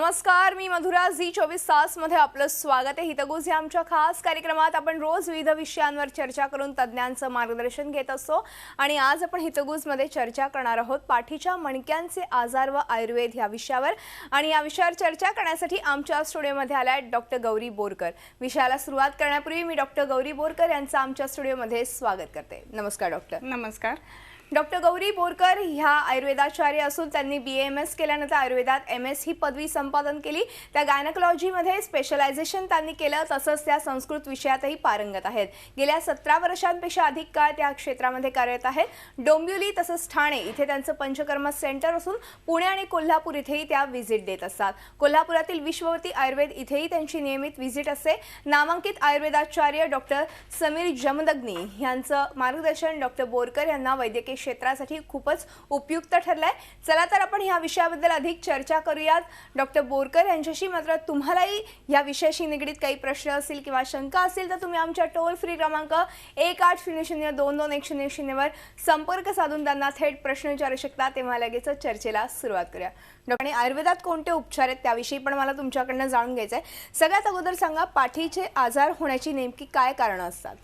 नमस्कार, मी मधुरा. झी24 मध्ये आपलं स्वागत आहे. हितगुज या आमच्या खास कार्यक्रमात आपण रोज विविध विषयांवर चर्चा करून तज्ञांचं मार्गदर्शन घेत असतो आणि आज आपण हितगुज मध्ये चर्चा करणार आहोत पाठीच्या मणक्यांचे आजार व आयुर्वेद या विषयावर. आणि या विषयावर चर्चा करण्यासाठी आमच्या स्टुडिओमध्ये आल्या आहेत डॉक्टर गौरी बोरकर. विषयाला सुरुवात करण्यापूर्वी मी डॉक्टर गौरी बोरकर यांचं आमच्या स्टुडिओमध्ये स्वागत करते. नमस्कार डॉक्टर. नमस्कार. डॉक्टर गौरी बोरकर ह्या आयुर्वेदाचार्य असून त्यांनी BAMS केल्यानंतर आयुर्वेदात MS ही पदवी संपादन केली. त्या गायनेकोलॉजीमध्ये स्पेशलायझेशन त्यांनी केलं, तसंच त्या संस्कृत विषयातही पारंगत आहेत. गेल्या 17 वर्षांपेक्षा अधिक काळ त्या क्षेत्रामध्ये कार्यरत आहेत. डोंबिवली तसंच ठाणे इथे त्यांचं पंचकर्म सेंटर असून पुणे आणि कोल्हापूर इथेही त्या व्हिजिट देत असतात. कोल्हापुरातील विश्ववती आयुर्वेद इथेही त्यांची नियमित व्हिजिट असते. नामांकित आयुर्वेदाचार्य डॉक्टर समीर जमदग्नी यांचं मार्गदर्शन डॉक्टर बोरकर यांना वैद्यकीय क्षेत्रासाठी खूपच उपयुक्त ठरलाय. चला तर आपण ह्या विषयाबद्दल अधिक चर्चा करूयात डॉक्टर बोरकर यांच्याशी. मात्र तुम्हालाही या विषयाशी निगडीत काही प्रश्न असतील किंवा शंका असतील तर तुम्ही आमच्या टोल फ्री क्रमांक 1800-22-100 वर संपर्क साधून त्यांना थेट प्रश्न विचारू शकता. तेव्हा लगेच चर्चेला सुरुवात करूया. डॉक्टर, आयुर्वेदात कोणते उपचार आहेत त्याविषयी पण मला तुमच्याकडनं जाणून घ्यायचं आहे. सगळ्यात अगोदर सांगा, पाठीचे आजार होण्याची नेमकी काय कारणं असतात?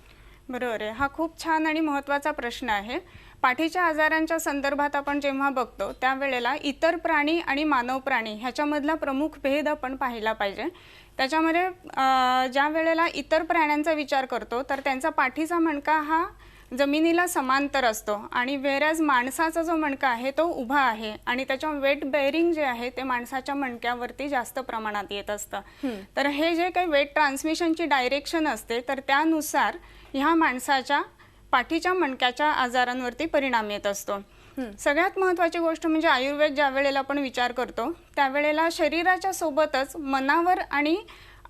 बरोबर आहे. हा खूप छान आणि महत्त्वाचा प्रश्न आहे. पाठीच्या आजारांच्या संदर्भात आपण जेव्हा बघतो त्यावेळेला इतर प्राणी आणि मानव प्राणी ह्याच्यामधला प्रमुख भेद आपण पाहिला पाहिजे. त्याच्यामध्ये ज्या वेळेला इतर प्राण्यांचा विचार करतो तर त्यांचा पाठीचा मणका हा जमिनीला समांतर असतो आणि वेरॅज माणसाचा जो मणका आहे तो उभा आहे आणि त्याच्या वेट बेअरिंग जे आहे ते माणसाच्या मणक्यावरती जास्त प्रमाणात येत असतं. तर हे जे काही वेट ट्रान्समिशनची डायरेक्शन असते तर त्यानुसार ह्या माणसाच्या पाठीच्या मणक्याच्या आजारांवरती परिणाम येत असतो. सगळ्यात महत्त्वाची गोष्ट म्हणजे आयुर्वेद ज्या वेळेला आपण विचार करतो त्यावेळेला शरीराच्या सोबतच मनावर आणि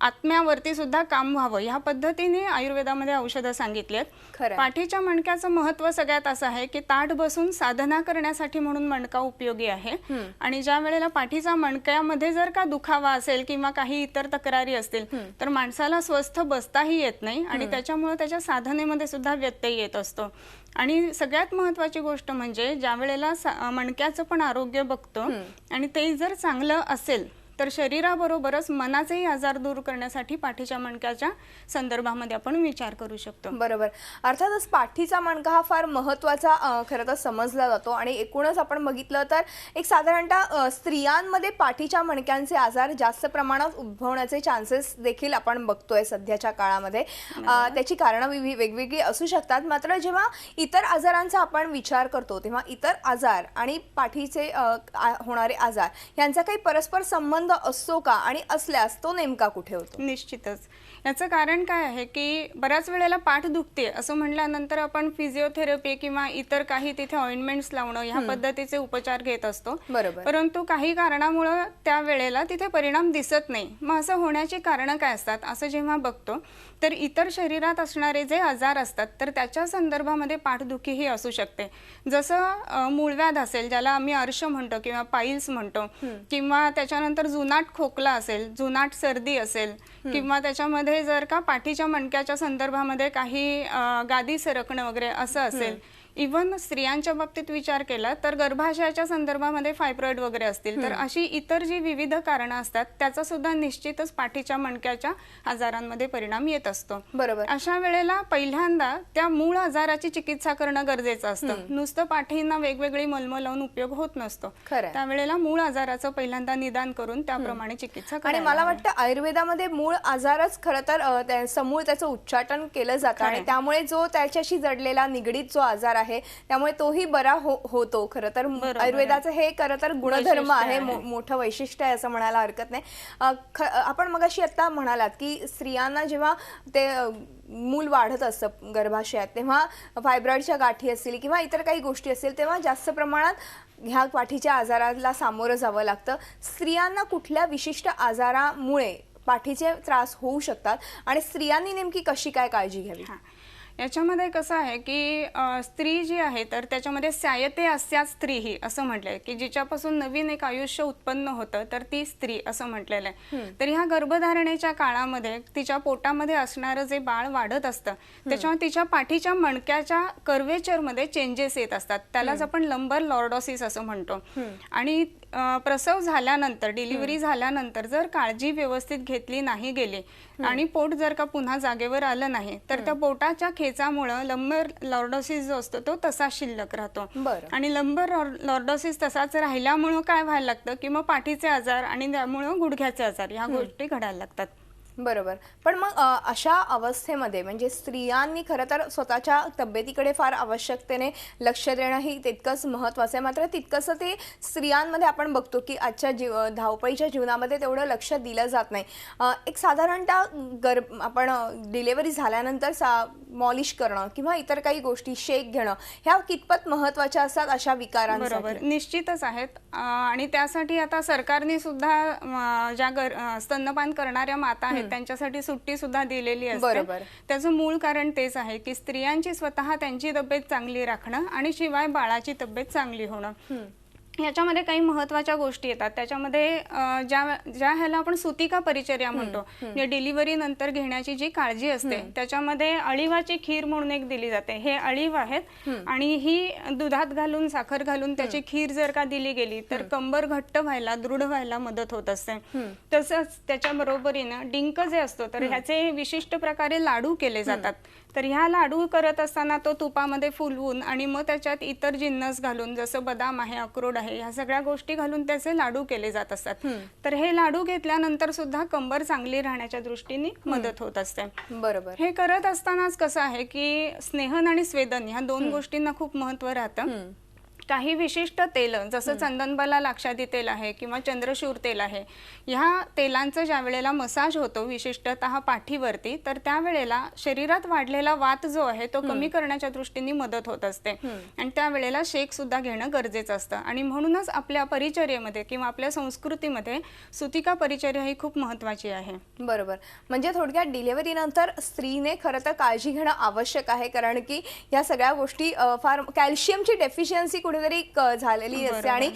आत्म्यावरती सुद्धा काम व्हावं ह्या पद्धतीने आयुर्वेदामध्ये औषधं सांगितली आहेत. पाठीच्या मणक्याचं महत्त्व सगळ्यात असं आहे की ताठ बसून साधना करण्यासाठी म्हणून मणका उपयोगी आहे. आणि ज्या वेळेला पाठीचा मणक्यामध्ये जर का दुखावा असेल किंवा काही इतर तक्रारी असतील तर माणसाला स्वस्थ बसताही येत नाही आणि त्याच्यामुळे त्याच्या साधनेमध्ये सुद्धा व्यत्यय येत असतो. आणि सगळ्यात महत्त्वाची गोष्ट म्हणजे ज्या वेळेला मणक्याचं पण आरोग्य बघतो आणि ते जर चांगलं असेल तर शरीराबरोबरच मनाचेही आजार दूर करण्यासाठी पाठीच्या मणक्याच्या संदर्भामध्ये आपण विचार करू शकतो. बरोबर. अर्थातच पाठीचा मणका हा फार महत्त्वाचा खरं तर समजला जातो आणि एकूणच आपण बघितलं तर एक साधारणतः स्त्रियांमध्ये पाठीच्या मणक्यांचे आजार जास्त प्रमाणात उद्भवण्याचे चान्सेस देखील आपण बघतोय सध्याच्या काळामध्ये. त्याची कारणं वेगवेगळी असू शकतात. मात्र जेव्हा इतर आजारांचा आपण विचार करतो तेव्हा इतर आजार आणि पाठीचे होणारे आजार यांचा काही परस्पर संबंध असतो का आणि असल्यास तो नेमका कुठे होतो? निश्चितच. याचं कारण काय आहे की बऱ्याच वेळेला पाठ दुखते असं म्हटल्यानंतर आपण फिजिओथेरपी किंवा इतर काही तिथे ऑइंटमेंट्स लावणं ह्या पद्धतीचे उपचार घेत असतो. परंतु काही कारणामुळे त्या वेळेला तिथे परिणाम दिसत नाही. मग असं होण्याची कारणं काय असतात असं जेव्हा बघतो तर इतर शरीरात असणारे जे आजार असतात तर त्याच्या संदर्भामध्ये पाठदुखी ही असू शकते. जसं मूळव्याध असेल ज्याला आम्ही अर्श म्हणतो किंवा पाईल्स म्हणतो, किंवा त्याच्यानंतर जुनाट खोकला असेल, जुनाट सर्दी असेल, किंवा त्याच्यामध्ये जर का पाठीच्या मणक्याच्या संदर्भामध्ये काही गादी सरकणं वगैरे असं असेल. इव्हन स्त्रियांच्या बाबतीत विचार केला तर गर्भाशयाच्या संदर्भामध्ये फायब्रॉइड वगैरे असतील तर अशी इतर जी विविध कारणं असतात त्याचा सुद्धा निश्चितच पाठीच्या मणक्याच्या आजारांमध्ये परिणाम येत असतो. बरोबर. अशा वेळेला पहिल्यांदा त्या मूळ आजाराची चिकित्सा करणं गरजेचं असतं. नुसतं पाठींना वेगवेगळी मलमं लावून उपयोग होत नसतो. त्यावेळेला मूळ आजाराचं पहिल्यांदा निदान करून त्याप्रमाणे चिकित्सा आणि मला वाटतं आयुर्वेदामध्ये मूळ आजारच खरं तर समूळ त्याचं उच्चाटन केलं जातं आणि त्यामुळे जो त्याच्याशी जडलेला निगडीत जो आजार आहे त्यामुळे तोही बरा होतो. खरं तर आयुर्वेदाचं हे खरं तर गुणधर्म आहे, मोठं वैशिष्ट्य आहे असं म्हणायला हरकत नाही. आपण मगाशी आता म्हणालात की स्त्रियांना जेव्हा ते मूल वाढत असतं गर्भाशयात तेव्हा फायब्रॉइडच्या गाठी असतील किंवा इतर काही गोष्टी असतील तेव्हा जास्त प्रमाणात ह्या पाठीच्या आजाराला सामोरं जावं लागतं. स्त्रियांना कुठल्या विशिष्ट आजारामुळे पाठीचे त्रास होऊ शकतात आणि स्त्रियांनी नेमकी कशी काय काळजी घ्यावी? याच्यामध्ये कसं आहे की स्त्री जी आहे तर त्याच्यामध्ये स्यायते अस्या स्त्री ही असं म्हटलंय की जिच्यापासून नवीन एक आयुष्य उत्पन्न होतं तर ती स्त्री असं म्हटलेलं आहे. तर ह्या गर्भधारणेच्या काळामध्ये तिच्या पोटामध्ये असणारं जे बाळ वाढत असतं त्याच्यामुळे तिच्या पाठीच्या मणक्याच्या कर्वेचरमध्ये चेंजेस येत असतात. त्यालाच आपण लंबर लॉर्डोसिस असं म्हणतो. आणि प्रसव झाल्यानंतर डिलिव्हरी झाल्यानंतर जर काळजी व्यवस्थित घेतली नाही गेली आणि पोट जर का पुन्हा जागेवर आलं नाही तर त्या पोटाच्या खेचामुळे लंबर लॉर्डोसिस जो असतो तो तसा शिल्लक राहतो बरं. आणि लंबर लॉर्डोसिस तसाच राहिल्यामुळे काय व्हायला लागतं की मग पाठीचे आजार आणि त्यामुळे गुडघ्याचे आजार ह्या गोष्टी घडायला लागतात. बरोबर. पण मग अशा अवस्थेमध्ये म्हणजे स्त्रियांनी खरं तर स्वतःच्या तब्येतीकडे फार आवश्यकतेने लक्ष देणं ही तितकंच महत्त्वाचं आहे. मात्र तितकंसं ते स्त्रियांमध्ये आपण बघतो की आजच्या धावपळीच्या जीवनामध्ये तेवढं लक्ष दिलं जात नाही. एक साधारणतः आपण डिलेव्हरी झाल्यानंतर मॉलिश करणं किंवा इतर काही गोष्टी शेक घेणं ह्या कितपत महत्त्वाच्या असतात अशा विकारांसाठी? बरोबर, निश्चितच आहेत. आणि त्यासाठी आता सरकारने सुद्धा ज्या स्तनपान करणाऱ्या माता आहेत त्यांच्यासाठी सुट्टी सुद्धा दिलेली असते. बरोबर. त्याचं मूळ कारण तेच आहे की स्त्रियांची स्वतः त्यांची तब्येत चांगली राखणं आणि शिवाय बाळाची तब्येत चांगली होणं. याच्यामध्ये काही महत्त्वाच्या गोष्टी येतात. त्याच्यामध्ये ज्या ह्याला आपण सुतिका परिचर्या म्हणतो, म्हणजे डिलिव्हरी नंतर घेण्याची जी काळजी असते त्याच्यामध्ये अळीवाची खीर म्हणून एक दिली जाते. हे अळीव आहेत आणि ही दुधात घालून साखर घालून त्याची खीर जर का दिली गेली तर कंबर घट्ट व्हायला दृढ व्हायला मदत होत असते. तसंच त्याच्या बरोबरीनं डिंक जे असतो तर ह्याचे विशिष्ट प्रकारे लाडू केले जातात. तर ह्या लाडू करत असताना तो तुपामध्ये फुलवून आणि मग त्याच्यात इतर जिन्नस घालून जसं बदाम आहे, अक्रोड आहे, ह्या सगळ्या गोष्टी घालून त्याचे लाडू केले जात असतात. तर हे लाडू घेतल्यानंतर सुद्धा कंबर चांगली राहण्याच्या दृष्टीने मदत होत असते. बरोबर. हे करत असतानाच कसं आहे की स्नेहन आणि स्वेदन ह्या दोन गोष्टींना खूप महत्त्व राहतं. काही विशिष्ट तेल जसं चंदनबाला लाक्षादी तेल आहे किंवा चंद्रशूर तेल आहे, ह्या तेलांचं ज्या वेळेला मसाज होतो विशिष्टतः पाठीवरती तर त्यावेळेला शरीरात वाढलेला वात जो आहे तो कमी करण्याच्या दृष्टीने मदत होत असते. आणि त्यावेळेला शेक सुद्धा घेणं गरजेचं असतं. आणि म्हणूनच आपल्या परिचर्येमध्ये किंवा आपल्या संस्कृतीमध्ये सुतिका परिचर्या ही खूप महत्त्वाची आहे. बरोबर. म्हणजे थोडक्यात डिलिव्हरी नंतर स्त्रीने खरं तर काळजी घेणं आवश्यक आहे, कारण की या सगळ्या गोष्टी फार कॅल्शियमची डेफिशियन्सी कुठेतरी झालेली असते आणि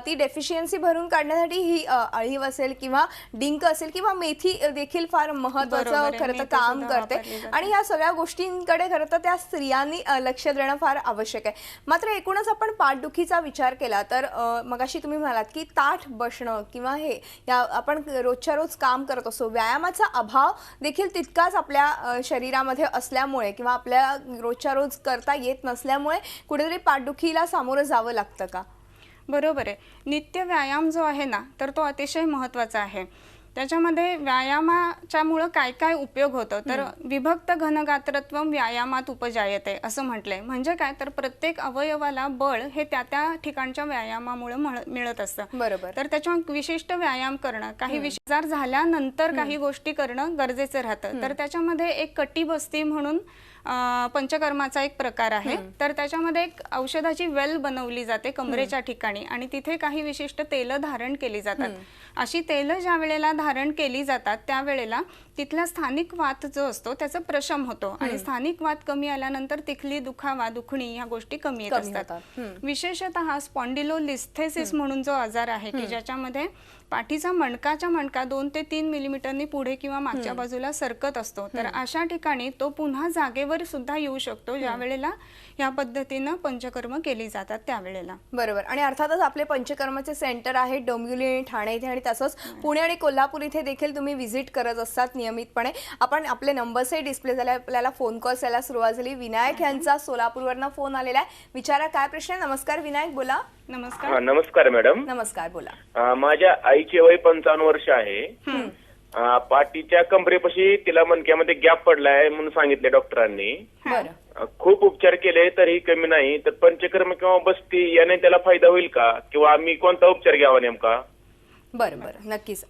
ती डेफिशियन्सी भरून काढण्यासाठी ही अळीव असेल किंवा डिंक असेल किंवा मेथी देखील फार महत्त्वाचं खरं तर काम करते. आणि या सगळ्या गोष्टींकडे खरं तर त्या स्त्रियांनी लक्ष देणं फार आवश्यक आहे. मात्र एकूणच आपण पाठदुखीचा विचार केला तर मगाशी तुम्ही म्हणालात की ताठ बसणं किंवा हे या आपण रोजच्या रोज काम करत असतो, व्यायामाचा अभाव देखील तितकाच आपल्या शरीरामध्ये असल्यामुळे किंवा आपल्याला रोजच्या रोज करता येत नसल्यामुळे कुठेतरी पाठदुखीला सामोरं जावं लागतं का? बरोबर आहे. नित्य व्यायाम जो आहे ना तर तो अतिशय महत्त्वाचा आहे. त्याच्यामध्ये व्यायामाच्यामुळं काय काय उपयोग होतं तर विभक्त घनगात्रत्व व्यायामात उपजायते असं म्हटलंय. म्हणजे काय तर प्रत्येक अवयवाला बळ हे त्या त्या ठिकाणच्या व्यायामामुळे मिळत असतं. बरोबर. तर त्याच्या विशिष्ट व्यायाम करणं, काही आजार झाल्यानंतर काही गोष्टी करणं गरजेचं राहतं. तर त्याच्यामध्ये एक कटिबस्ती म्हणून पंचकर्माचा एक प्रकार आहे. तर त्याच्यामध्ये एक औषधाची वेल बनवली जाते कमरेच्या ठिकाणी आणि तिथे काही विशिष्ट तेल धारण केली जातात. अशी तेल ज्या वेळेला धारण केली जातात त्यावेळेला तिथला स्थानिक वात जो असतो त्याचा प्रशम होतो आणि स्थानिक वात कमी आल्यानंतर तिथली दुखावा दुखणी ह्या गोष्टी कमी येत असतात. विशेषतः स्पॉन्डिलोलिस्थेसिस म्हणून जो आजार आहे की ज्याच्यामध्ये पाठीचा मणकाच्या मणका 2 ते 3 मिलीमीटरनी पुढे किंवा मागच्या बाजूला सरकत असतो. तर अशा ठिकाणी तो पुन्हा जागेवर सुद्धा येऊ शकतो ज्या वेळेला या पद्धतीनं पंचकर्म केली जातात त्यावेळेला. बरोबर. आणि अर्थातच आपले पंचकर्माचे सेंटर आहे डोंबिवली आणि ठाणे इथे आणि तसंच पुणे आणि कोल्हापूर इथे देखील तुम्ही व्हिजिट करत असतात नियमितपणे. आपण आपले नंबर्सही डिस्प्ले झाले, आपल्याला फोन कॉल्स यायला सुरुवात झाली. विनायक यांचा सोलापूरवरनं फोन आलेला आहे. विचारा काय प्रश्न आहे. नमस्कार विनायक, बोला. नमस्कार. नमस्कार मॅडम. नमस्कार, बोला. माझ्या आईचे वय 55 वर्ष आहे. पाठीच्या कमरेपाशी तिला मणक्यामध्ये गॅप पडलाय म्हणून सांगितले डॉक्टरांनी. बरं. खूप उपचार केले तरीही कमी नाही. तर पंचकर्म किंवा बस्ती याने त्याला फायदा होईल का किंवा आम्ही कोणता उपचार घ्यावा नेमका? बरं बरं, नक्कीच.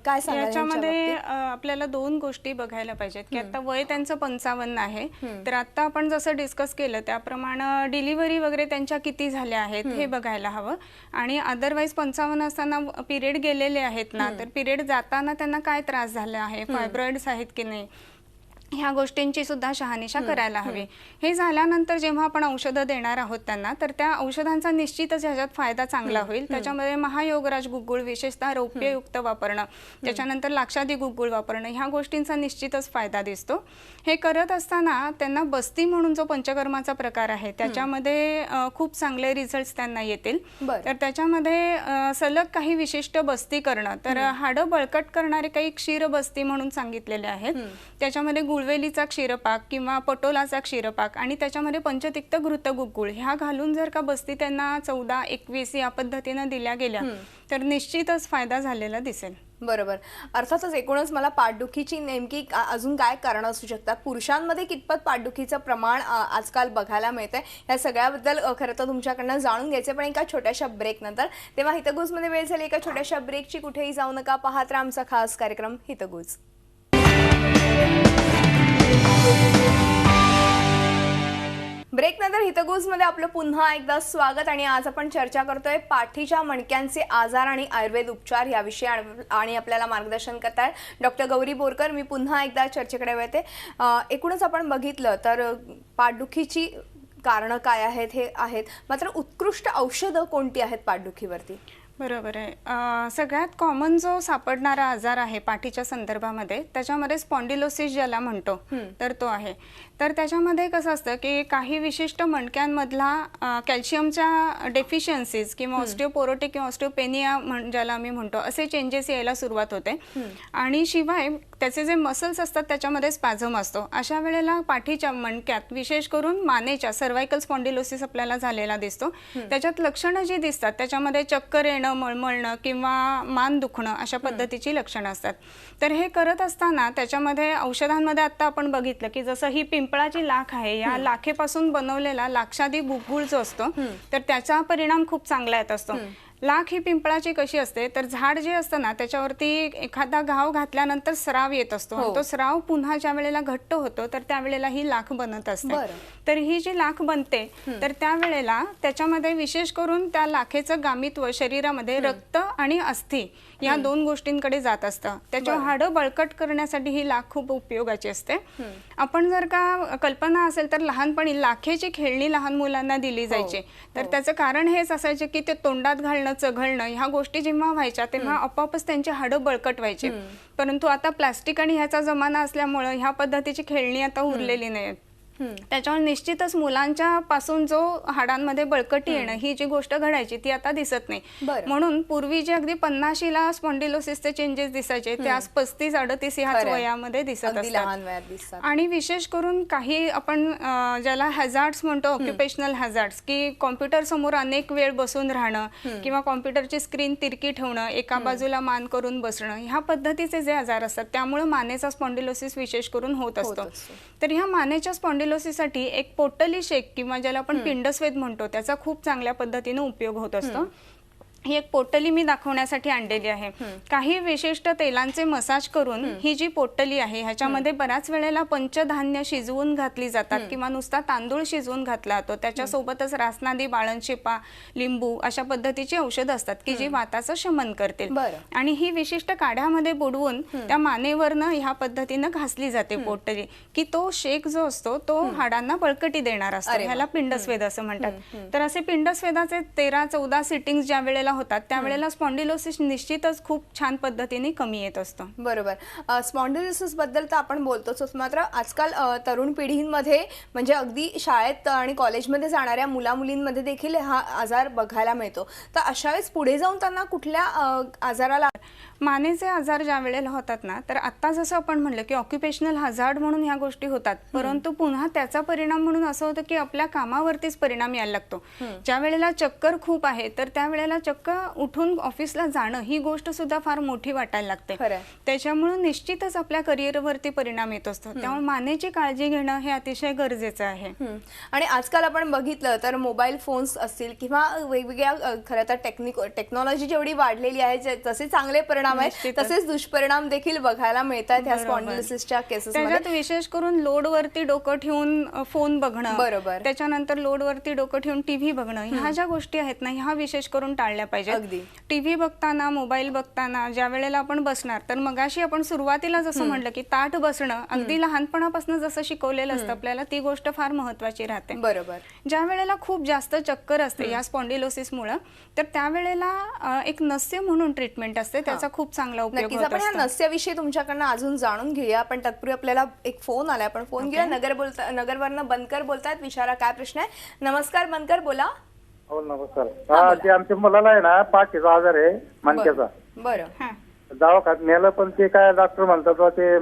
काय सांगा याच्यामध्ये आपल्याला 2 गोष्टी बघायला पाहिजेत की आता वय त्यांचं 55 आहे. तर आता आपण जसं डिस्कस केलं त्याप्रमाणे डिलिव्हरी वगैरे त्यांच्या किती झाल्या आहेत हे बघायला हवं. आणि अदरवाईज 55 असताना पिरियड गेलेले आहेत ना तर पिरियड जाताना त्यांना काय त्रास झाला आहे, फायब्रॉइड्स आहेत की नाही ह्या गोष्टींची सुद्धा शहानिशा करायला हवी. हे झाल्यानंतर जेव्हा आपण औषधं देणार आहोत त्यांना, तर त्या औषधांचा निश्चितच ह्याच्यात फायदा चांगला होईल. त्याच्यामध्ये महायोगराज गुग्गुळ विशेषतः रौप्ययुक्त वापरणं, त्याच्यानंतर लाक्षादी गुग्गुळ वापरणं, ह्या गोष्टींचा निश्चितच फायदा दिसतो. हे करत असताना त्यांना बस्ती म्हणून जो पंचकर्माचा प्रकार आहे त्याच्यामध्ये खूप चांगले रिझल्ट्स त्यांना येतील. तर त्याच्यामध्ये सलग काही विशिष्ट बस्ती करणं, तर हाडं बळकट करणारे काही क्षीर बस्ती म्हणून सांगितलेले आहेत. त्याच्यामध्ये गुळवेलीचा क्षीरपाक किंवा पटोलाचा क्षीरपाक आणि त्याच्यामध्ये पंचतिक्त घृत गुग्गुळ ह्या घालून जर का बस्ती त्यांना 14-21 या पद्धतीनं दिल्या गेल्या तर निश्चितच फायदा झालेला दिसेल. बरोबर. अर्थातच एकूणच मला पाठदुखीची नेमकी अजून काय कारण असू शकतात, पुरुषांमध्ये कितपत पाठदुखीचं प्रमाण आजकाल बघायला मिळतंय, या सगळ्याबद्दल खरं तर तुमच्याकडनं जाणून घ्यायचं. पण एका छोट्याशा ब्रेक नंतर. तेव्हा हितगुजमध्ये वेळ झाली एका छोट्याशा ब्रेकची. कुठेही जाऊ नका, पाहत राहा आमचा खास कार्यक्रम हितगुज. ब्रेक नंतर हितगुजमध्ये आपलं पुन्हा एकदा स्वागत. आणि आज आपण चर्चा करतोय पाठीच्या मणक्यांचे आजार आणि आयुर्वेद उपचार याविषयी. आणि आपल्याला मार्गदर्शन करताय डॉक्टर गौरी बोरकर. मी पुन्हा एकदा चर्चेकडे वळते. एकूणच आपण बघितलं तर पाठदुखीची कारणं काय आहेत हे आहेत, मात्र उत्कृष्ट औषधं कोणती आहेत पाठदुखीवरती? बरोबर आहे. सगळ्यात कॉमन जो सापडणारा आजार आहे पाठीच्या संदर्भामध्ये त्याच्यामध्ये स्पॉन्डिलोसिस ज्याला म्हणतो तर तो आहे. तर त्याच्यामध्ये कसं असतं की काही विशिष्ट मणक्यांमधला कॅल्शियमच्या डेफिशियन्सीज किंवा ऑस्टिओपोरोटिक किंवा ऑस्टिओपेनिया ज्याला आम्ही म्हणतो असे चेंजेस यायला सुरुवात होते. आणि शिवाय त्याचे जे मसल्स असतात त्याच्यामध्ये स्पॅझम असतो. अशा वेळेला पाठीच्या मणक्यात विशेष करून मानेच्या सर्वायकल स्पॉन्डिलोसिस आपल्याला झालेला दिसतो. त्याच्यात लक्षणं जी दिसतात त्याच्यामध्ये चक्कर येणं, मळमळणं किंवा मान दुखणं अशा पद्धतीची लक्षणं असतात. तर हे करत असताना त्याच्यामध्ये औषधांमध्ये आता आपण बघितलं की जसं ही पिंपळाची लाख आहे, या लाखेपासून बनवलेला लाक्षादी गुग्गुळ जो असतो तर त्याचा परिणाम खूप चांगला येत असतो. लाख ही पिंपळाची कशी असते तर झाड जे असतं ना त्याच्यावरती एखादा घाव घातल्यानंतर स्राव येत असतो. तो स्राव पुन्हा ज्या वेळेला घट्ट होतो तर त्यावेळेला ही लाख बनत असते. तर ही जी लाख बनते तर त्यावेळेला त्याच्यामध्ये विशेष करून त्या लाखेचं गामित्व शरीरामध्ये रक्त आणि अस्थि या दोन गोष्टींकडे जात असतं. त्याच्या हाडं बळकट करण्यासाठी ही लाख खूप उपयोगाची असते. आपण जर का कल्पना असेल तर लहानपणी लाखेची खेळणी लहान मुलांना दिली जायची. तर त्याचं कारण हेच असायचे की ते तोंडात घालणं, चघळणं ह्या गोष्टी जेव्हा व्हायच्या तेव्हा आपोआपच त्यांची हाडं बळकट व्हायची. परंतु आता प्लास्टिक आणि ह्याचा जमाना असल्यामुळे ह्या पद्धतीची खेळणी आता उरलेली नाहीत. त्याच्यामुळे निश्चितच मुलांच्या पासून जो हाडांमध्ये बळकटी येणं ही जी गोष्ट घडायची ती आता दिसत नाही. म्हणून पूर्वी जे अगदी 50ला स्पॉन्डिलोसिसचे चेंजेस दिसायचे ते आज 35-38 ह्याच वयामध्ये दिसत असतात. आणि विशेष करून काही आपण ज्याला हॅझार्ड्स म्हणतो, ऑक्युपेशनल हॅझार्ड्स, की कॉम्प्युटर समोर अनेक वेळ बसून राहणं किंवा कॉम्प्युटरची स्क्रीन तिरकी ठेवणं, एका बाजूला मान करून बसणं, ह्या पद्धतीचे जे आजार असतात त्यामुळे मानेचा स्पॉन्डिलोसिस विशेष करून होत असतो. तर ह्या मानेच्या स्पॉन्डिलोसिससाठी एक पोटली शेक किंवा ज्याला आपण पिंडस्वेद म्हणतो त्याचा खूप चांगल्या पद्धतीने उपयोग होत असतो. ही एक पोटली मी दाखवण्यासाठी आणलेली आहे. काही विशिष्ट तेलांचे मसाज करून ही जी पोटली आहे ह्याच्यामध्ये बऱ्याच वेळेला पंचधान्य शिजवून घातली जातात किंवा नुसता तांदूळ शिजवून घातला जातो. त्याच्यासोबतच रासनादी, बाळंशिपा, लिंबू अशा पद्धतीची औषधं असतात की जी वाताचं शमन करतील. आणि ही विशिष्ट काढ्यामध्ये बुडवून त्या मानेवरनं ह्या पद्धतीनं घासली जाते पोटली, की तो शेक जो असतो तो हाडांना बळकटी देणार असतो. ह्याला पिंडस्वेद असं म्हणतात. तर असे पिंडस्वेदाचे 13-14 सिटिंग्स ज्या वेळेला होतात त्यावेळेला स्पॉन्डिलोसिस निश्चितच खूप छान पद्धतीने कमी येत असतो. बरोबर. स्पॉन्डिलोसिस बद्दल तर आपण बोलतोच, मात्र आजकाल तरुण पिढींमध्ये म्हणजे अगदी शाळेत आणि कॉलेजमध्ये जाणाऱ्या मुला-मुलींमध्ये देखील हा आजार बघायला मिळतो. तर अशा वेळेस पुढे जाऊन त्यांना कुठल्या आजाराला मानेचे आजार ज्या वेळेला होतात ना तर आता जसं आपण म्हणलं की ऑक्युपेशनल हजार्ड म्हणून ह्या गोष्टी होतात, परंतु पुन्हा त्याचा परिणाम म्हणून असं होतं की आपल्या कामावरतीच परिणाम यायला लागतो. ज्या वेळेला चक्कर खूप आहे तर त्यावेळेला चक्क उठून ऑफिसला जाणं ही गोष्ट सुद्धा फार मोठी वाटायला लागते. त्याच्यामुळे निश्चितच आपल्या करिअरवरती परिणाम येत असतो. त्यामुळे मानेची काळजी घेणं हे अतिशय गरजेचं आहे. आणि आजकाल आपण बघितलं तर मोबाईल फोन्स असतील किंवा वेगवेगळ्या खरं तर टेक्नॉलॉजी जेवढी वाढलेली आहे जसे चांगले परिणाम परिणाम आहेत निश्चितच. तसेच दुष्परिणाम देखील बघायला मिळतात ह्या बरोबर. स्पॉन्डिलोसिसच्या केसेस त्याच्यात विशेष करून लोडवरती डोकं ठेवून फोन बघणं, बरोबर. त्याच्यानंतर लोडवरती डोकं ठेवून टीव्ही बघणं, ह्या ज्या गोष्टी आहेत ना ह्या विशेष करून टाळल्या अगदी. पाहिजेत. टीव्ही बघताना, मोबाईल बघताना ज्या वेळेला आपण बसणार, तर मगाशी आपण सुरुवातीला जसं म्हटलं की ताठ बसणं अगदी लहानपणापासून जसं शिकवलेलं असतं आपल्याला, ती गोष्ट फार महत्वाची राहते. बरोबर. ज्या वेळेला खूप जास्त चक्कर असते या स्पॉन्डिलोसिसमुळे, तर त्यावेळेला एक नस्य म्हणून ट्रीटमेंट असते, त्याचा खूप चांगला उपयोग नक्कीच होत आपण ह्या असतो. नस्याविषयी तुमच्याकडनं अजून जाणून घेऊया. पण तत्पूर्वी आपल्याला एक फोन आलाय, आपण फोन घेऊया. नगरवरनं बनकर बोलतायत. विचारा काय प्रश्न आहे. नमस्कार बनकर, बोला. हो नमस्कार. हा ते आमच्या मुलाला आहे ना पाठीचा आजार आहे मणक्याचा. बरं. हा. दवाखान्यात नेलं पण ते काय डॉक्टर म्हणतात बा ते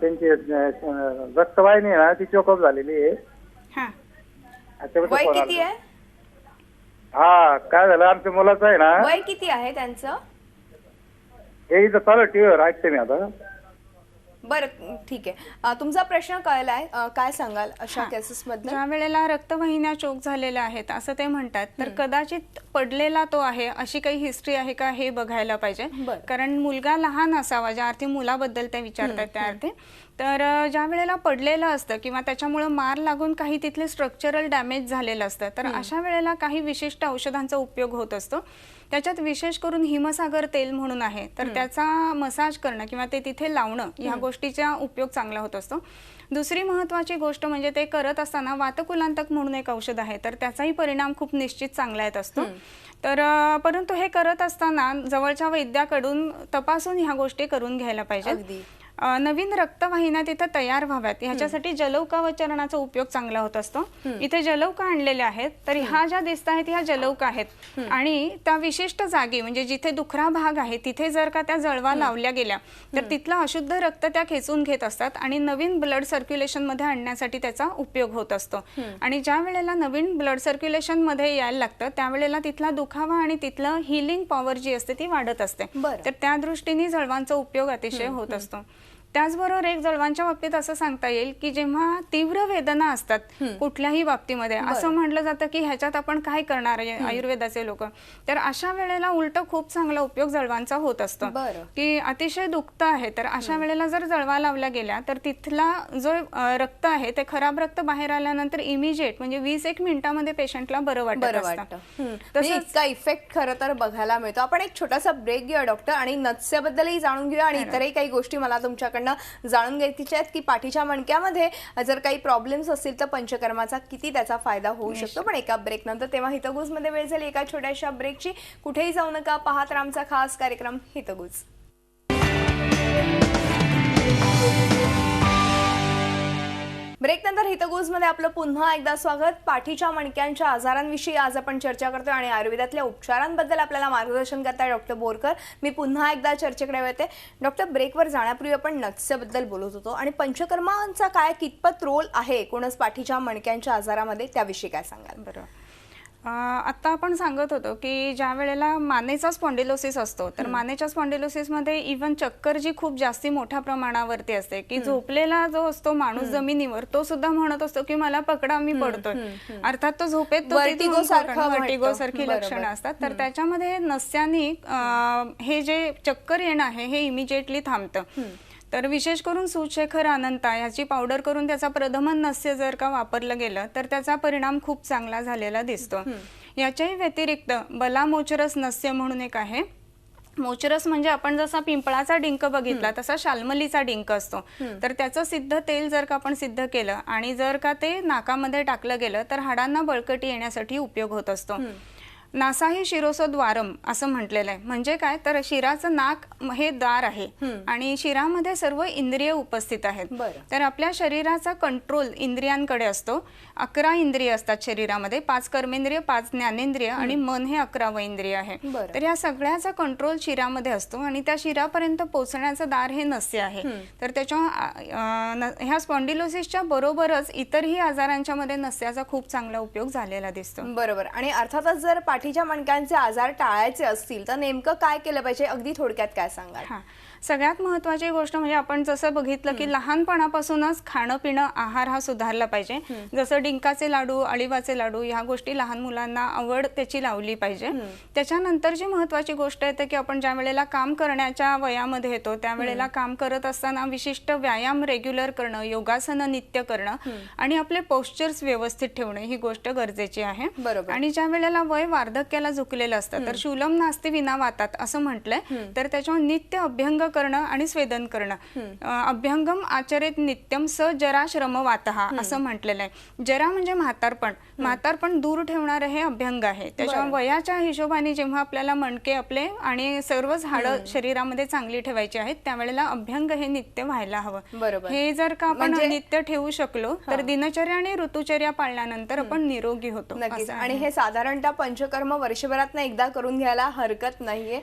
त्यांची रक्तवाहिनी आहे ना ती चोकअप झालेली आहे. हा. त्याच्यामुळे वय फोन किती आला. आहे? हा काय झालं आमच्या मुलाचं आहे ना वय किती आहे त्यांचं? हे इथं चालू टीव्हीवर ऐकते मी आता. बरं, ठीक आहे. तुमचा प्रश्न कळलाय. काय सांगाल अशा केसेस मधनं? ज्या वेळेला रक्तवाहिन्या चोक झालेल्या आहेत असं ते म्हणतात, तर कदाचित पडलेला तो आहे अशी काही हिस्ट्री आहे का हे बघायला पाहिजे. बरं. कारण मुलगा लहान असावा, ज्या अर्थी मुलाबद्दल ते विचारतात त्या अर्थी. तर ज्या वेळेला पडलेलं असतं किंवा त्याच्यामुळे मार लागून काही तिथले स्ट्रक्चरल डॅमेज झालेलं असतं, तर अशा वेळेला काही विशिष्ट औषधांचा उपयोग होत असतो. त्याच्यात विशेष करून हिमसागर तेल म्हणून आहे, तर त्याचा मसाज करणं किंवा ते तिथे लावणं ह्या गोष्टीचा उपयोग चांगला होत असतो. दुसरी महत्त्वाची गोष्ट म्हणजे ते करत असताना वातकुलांतक म्हणून एक औषध आहे, तर त्याचाही परिणाम खूप निश्चित चांगला येत असतो. तर परंतु हे करत असताना जवळच्या वैद्याकडून तपासून ह्या गोष्टी करून घ्यायला पाहिजे. अगदी. नवीन रक्तवाहिन्या तिथे तयार व्हाव्यात ह्याच्यासाठी जलौकावचरणाचा उपयोग चांगला होत असतो. इथे जलौका आणलेल्या आहेत, तर ह्या ज्या दिसत आहेत ह्या जलौका आहेत आणि त्या विशिष्ट जागी म्हणजे जिथे दुखरा भाग आहे तिथे जर का त्या जळवा लावल्या गेल्या तर तिथलं अशुद्ध रक्त त्या खेचून घेत असतात आणि नवीन ब्लड सर्क्युलेशन मध्ये आणण्यासाठी त्याचा उपयोग होत असतो. आणि ज्या वेळेला नवीन ब्लड सर्क्युलेशन मध्ये यायला लागतं त्यावेळेला तिथला दुखावा आणि तिथलं हिलिंग पॉवर जी असते ती वाढत असते. तर त्या दृष्टीने जळवांचा उपयोग अतिशय होत असतो. त्याचबरोबर एक जळवांच्या बाबतीत असं सांगता येईल की जेव्हा तीव्र वेदना असतात कुठल्याही बाबतीमध्ये, असं म्हटलं जातं की ह्याच्यात आपण काय करणार आहे आयुर्वेदाचे लोक, तर अशा वेळेला उलट खूप चांगला उपयोग जळवांचा होत असतो. की अतिशय दुखतं आहे तर अशा वेळेला जर जळवा लावल्या गेल्या तर तिथला जो रक्त आहे ते खराब रक्त बाहेर आल्यानंतर इमिजिएट म्हणजे 20-1 मिनिटांमध्ये पेशंटला बरं वाटतं. तसंच इतका इफेक्ट खरं तर बघायला मिळतो. आपण एक छोटासा ब्रेक घेऊया डॉक्टर आणि नस्याबद्दलही जाणून घेऊया आणि इतरही काही गोष्टी मला तुमच्याकडनं जाणून घ्यायच्या आहेत की पाठीच्या मणक्यामध्ये जर काही प्रॉब्लेम्स असतील तर पंचकर्माचा किती त्याचा फायदा होऊ शकतो. पण एका ब्रेक नंतर. तेव्हा हितगुज मध्ये वेळ झाली एका छोट्याशा ब्रेकची. कुठेही जाऊ नका, पाहत राहा आमचा खास कार्यक्रम हितगुज. ब्रेक नंतर हितगुज मध्ये आपलं पुन्हा एकदा स्वागत. पाठीच्या मणक्यांच्या आजारांविषयी आज आपण चर्चा करतोय आणि आयुर्वेदातल्या उपचारांबद्दल आपल्याला मार्गदर्शन करताय डॉक्टर बोरकर. मी पुन्हा एकदा चर्चेकडे येते. डॉक्टर, ब्रेकवर जाण्यापूर्वी आपण नस्याबद्दल बोलत होतो आणि पंचकर्मांचा काय कितपत रोल आहे एकूणच पाठीच्या मणक्यांच्या आजारामध्ये, त्याविषयी काय सांगाल? बरं. आता आपण सांगत होतो की ज्या वेळेला मानेचा स्पॉन्डिलोसिस असतो तर मानेच्या स्पॉन्डिलोसिसमध्ये इव्हन चक्कर जी खूप जास्ती मोठ्या प्रमाणावरती असते की झोपलेला जो असतो माणूस जमिनीवर तो सुद्धा म्हणत असतो की मला पकडा मी पडतोय. अर्थात तो झोपेत वर्टिगो सारखी लक्षणं असतात. तर त्याच्यामध्ये नस्यांनी हे जे चक्कर येणं आहे हे इमिजिएटली थांबतं. तर विशेष करून सूतशेखर अनंता याची पावडर करून त्याचा प्रधमन नस्य जर का वापरलं गेलं तर त्याचा परिणाम खूप चांगला झालेला दिसतो. याच्याही व्यतिरिक्त बलामोचरस नस्य म्हणून एक आहे. मोचरस म्हणजे आपण जसा पिंपळाचा डिंक बघितला तसा शाल्मलीचा डिंक असतो. तर त्याचं सिद्ध तेल जर का आपण सिद्ध केलं आणि जर का ते नाकामध्ये टाकलं गेलं तर हाडांना बळकटी येण्यासाठी उपयोग होत असतो. नासाही शिरोसद्वारम असं म्हटलेलं आहे. म्हणजे काय तर शिराचं नाक हे द्वार आहे आणि शिरामध्ये सर्व इंद्रिय उपस्थित आहेत. तर आपल्या शरीराचा कंट्रोल इंद्रियांकडे असतो. 11 इंद्रिय असतात शरीरामध्ये, 5 कर्मेंद्रिय, 5 ज्ञानेंद्रिय आणि मन हे 11वं इंद्रिय आहे. तर या सगळ्याचा कंट्रोल शिरामध्ये असतो आणि त्या शिरापर्यंत पोहोचण्याचं दार हे नस्य आहे. तर त्याच्या ह्या स्पॉन्डिलोसिसच्या बरोबरच इतरही आजारांच्या मध्ये नस्याचा खूप चांगला उपयोग झालेला दिसतो. बरोबर. आणि अर्थातच जर पाठीच्या मणक्यांचे आजार टाळायचे असतील तर नेमकं काय केलं पाहिजे, अगदी थोडक्यात काय सांगाल? सगळ्यात महत्त्वाची गोष्ट म्हणजे आपण जसं बघितलं की लहानपणापासूनच खाणं पिणं आहार हा सुधारला पाहिजे. जसं डिंकाचे लाडू, अळीवाचे लाडू ह्या गोष्टी लहान मुलांना आवड त्याची लावली पाहिजे. त्याच्यानंतरची महत्त्वाची गोष्ट येते की आपण ज्या वेळेला काम करण्याच्या वयामध्ये येतो त्यावेळेला काम करत असताना विशिष्ट व्यायाम रेग्युलर करणं, योगासनं नित्य करणं आणि आपले पोस्चर्स व्यवस्थित ठेवणं ही गोष्ट गरजेची आहे. बरोबर. आणि ज्या वेळेला वय वार्धक्याला झुकलेलं असतं तर शूलम नास्ति विना वातात असं म्हटलंय. तर त्याच्यावर नित्य अभ्यंग करणं आणि स्वेदन करणं. अभ्यंगम आचरेत नित्यम स जरा श्रम वातहा असं म्हटलेलं आहे. जरा म्हणजे म्हातारपण दूर ठेवणारं हे अभ्यंग आहे. त्याच्यामुळे वयाच्या हिशोबाने जेव्हा आपल्याला मणके आपले आणि सर्वच हाडं शरीरामध्ये चांगली ठेवायची आहेत त्यावेळेला अभ्यंग हे नित्य व्हायला हवं. बरोबर. हे जर का आपण नित्य ठेवू शकलो तर दिनचर्या आणि ऋतुचर्या पाळल्यानंतर आपण निरोगी होतो. नक्कीच. आणि हे साधारणतः पंचकर्म वर्षभरात एकदा करून घ्यायला हरकत नाहीये.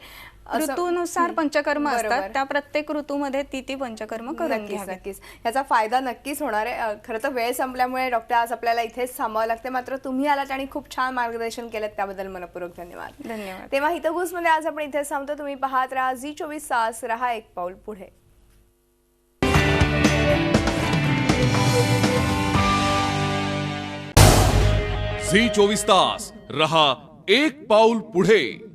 ऋतूनुसार पंचकर्म असतात, त्या प्रत्येक ऋतूमध्ये ती पंचकर्म करून नक्कीच घ्यावे. नक्कीच याचा फायदा नक्कीच होणार आहे. खरं तर वेळ संपल्यामुळे डॉक्टर आज आपल्याला इथेच थांबावं लागते, मात्र तुम्ही आलात आणि खूप छान मार्गदर्शन केलं त्याबद्दल मनपूर्वक धन्यवाद. धन्यवाद. तेव्हा हितगुजमध्ये आज आपण इथेच थांबतो. तुम्ही पाहत राहा झी 24 तास, रहा एक पाऊल पुढे. झी 24 तास रहा एक पाऊल पुढे.